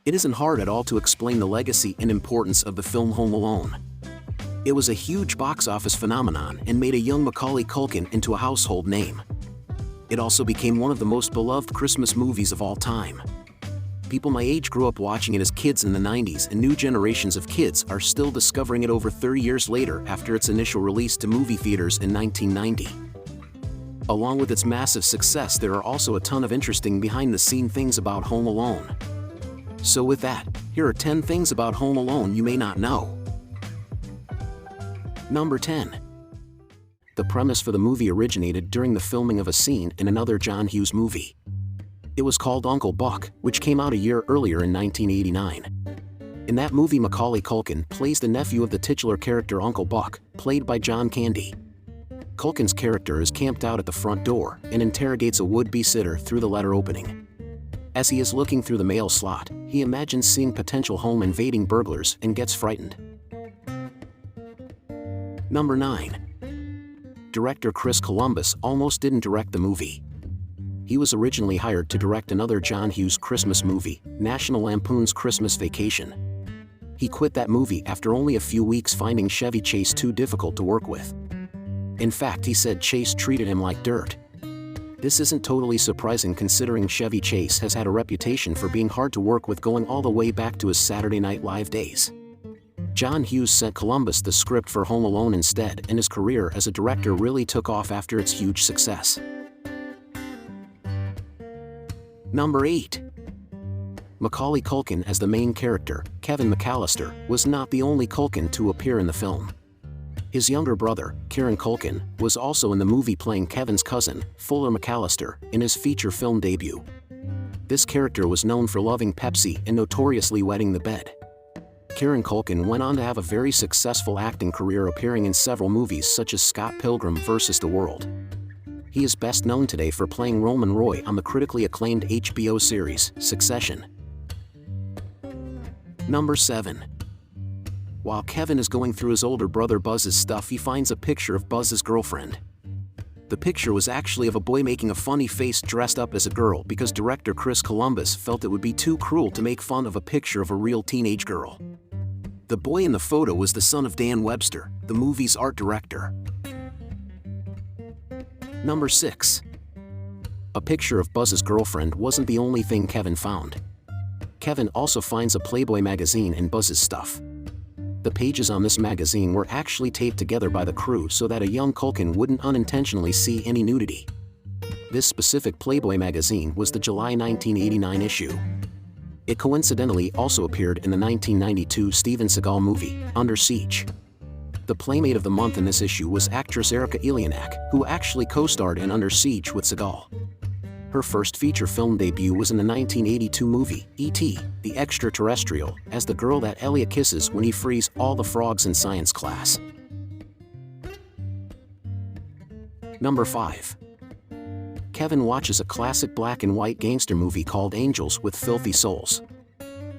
It isn't hard at all to explain the legacy and importance of the film Home Alone. It was a huge box office phenomenon and made a young Macaulay Culkin into a household name. It also became one of the most beloved Christmas movies of all time. People my age grew up watching it as kids in the 90s, and new generations of kids are still discovering it over 30 years later after its initial release to movie theaters in 1990. Along with its massive success, there are also a ton of interesting behind-the-scene things about Home Alone. So with that, here are 10 things about Home Alone you may not know. Number 10. The premise for the movie originated during the filming of a scene in another John Hughes movie. It was called Uncle Buck, which came out a year earlier in 1989. In that movie, Macaulay Culkin plays the nephew of the titular character Uncle Buck, played by John Candy. Culkin's character is camped out at the front door and interrogates a would-be sitter through the letter opening. As he is looking through the mail slot, he imagines seeing potential home-invading burglars and gets frightened. Number 9. Director Chris Columbus almost didn't direct the movie. He was originally hired to direct another John Hughes Christmas movie, National Lampoon's Christmas Vacation. He quit that movie after only a few weeks, finding Chevy Chase too difficult to work with. In fact, he said Chase treated him like dirt. This isn't totally surprising considering Chevy Chase has had a reputation for being hard to work with going all the way back to his Saturday Night Live days. John Hughes sent Columbus the script for Home Alone instead, and his career as a director really took off after its huge success. Number 8. Macaulay Culkin as the main character, Kevin McAllister, was not the only Culkin to appear in the film. His younger brother, Kieran Culkin, was also in the movie playing Kevin's cousin, Fuller McAllister, in his feature film debut. This character was known for loving Pepsi and notoriously wetting the bed. Kieran Culkin went on to have a very successful acting career, appearing in several movies such as Scott Pilgrim vs. the World. He is best known today for playing Roman Roy on the critically acclaimed HBO series, Succession. Number 7. While Kevin is going through his older brother Buzz's stuff, he finds a picture of Buzz's girlfriend. The picture was actually of a boy making a funny face dressed up as a girl, because director Chris Columbus felt it would be too cruel to make fun of a picture of a real teenage girl. The boy in the photo was the son of Dan Webster, the movie's art director. Number 6. A picture of Buzz's girlfriend wasn't the only thing Kevin found. Kevin also finds a Playboy magazine in Buzz's stuff. The pages on this magazine were actually taped together by the crew so that a young Culkin wouldn't unintentionally see any nudity. This specific Playboy magazine was the July 1989 issue. It coincidentally also appeared in the 1992 Steven Seagal movie, Under Siege. The Playmate of the Month in this issue was actress Erika Elianak, who actually co-starred in Under Siege with Seagal. Her first feature film debut was in the 1982 movie, E.T., the Extraterrestrial, as the girl that Elliot kisses when he frees all the frogs in science class. Number 5. Kevin watches a classic black and white gangster movie called Angels with Filthy Souls.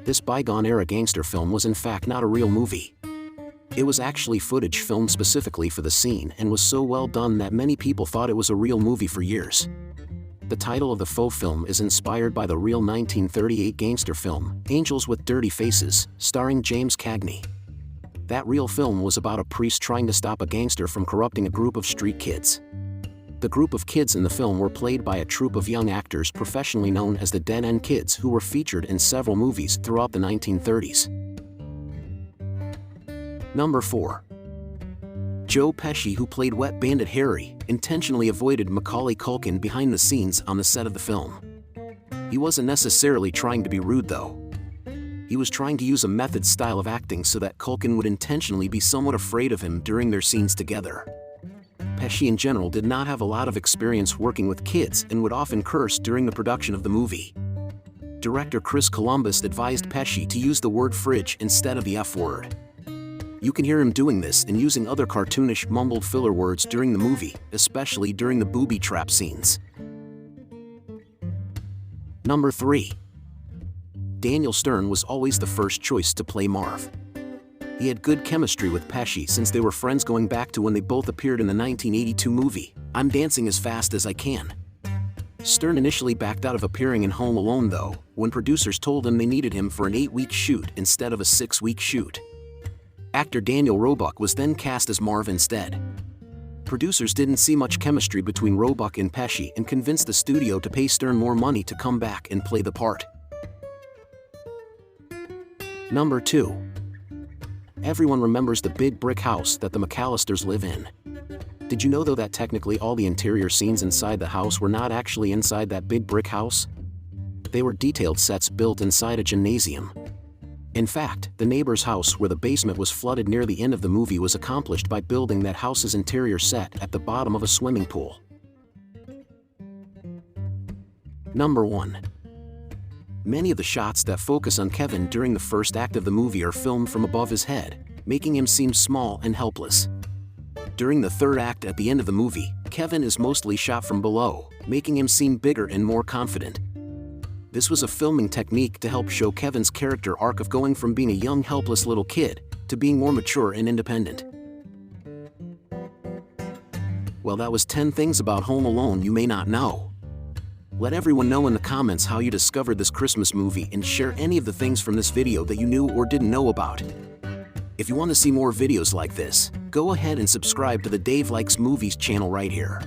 This bygone-era gangster film was in fact not a real movie. It was actually footage filmed specifically for the scene and was so well done that many people thought it was a real movie for years. The title of the faux film is inspired by the real 1938 gangster film, Angels with Dirty Faces, starring James Cagney. That real film was about a priest trying to stop a gangster from corrupting a group of street kids. The group of kids in the film were played by a troupe of young actors professionally known as the Den End Kids, who were featured in several movies throughout the 1930s. Number 4. Joe Pesci, who played Wet Bandit Harry, intentionally avoided Macaulay Culkin behind the scenes on the set of the film. He wasn't necessarily trying to be rude though. He was trying to use a method style of acting so that Culkin would intentionally be somewhat afraid of him during their scenes together. Pesci in general did not have a lot of experience working with kids and would often curse during the production of the movie. Director Chris Columbus advised Pesci to use the word fridge instead of the F word. You can hear him doing this and using other cartoonish mumbled filler words during the movie, especially during the booby trap scenes. Number 3. Daniel Stern was always the first choice to play Marv. He had good chemistry with Pesci since they were friends going back to when they both appeared in the 1982 movie, I'm Dancing as Fast as I Can. Stern initially backed out of appearing in Home Alone though, when producers told him they needed him for an 8-week shoot instead of a 6-week shoot. Actor Daniel Roebuck was then cast as Marv instead. Producers didn't see much chemistry between Roebuck and Pesci and convinced the studio to pay Stern more money to come back and play the part. Number 2. Everyone remembers the big brick house that the McAllisters live in. Did you know though that technically all the interior scenes inside the house were not actually inside that big brick house? They were detailed sets built inside a gymnasium. In fact, the neighbor's house where the basement was flooded near the end of the movie was accomplished by building that house's interior set at the bottom of a swimming pool. Number 1. Many of the shots that focus on Kevin during the first act of the movie are filmed from above his head, making him seem small and helpless. During the third act at the end of the movie, Kevin is mostly shot from below, making him seem bigger and more confident. This was a filming technique to help show Kevin's character arc of going from being a young helpless little kid to being more mature and independent. Well, that was 10 things about Home Alone you may not know. Let everyone know in the comments how you discovered this Christmas movie and share any of the things from this video that you knew or didn't know about. If you want to see more videos like this, go ahead and subscribe to the Dave Likes Movies channel right here.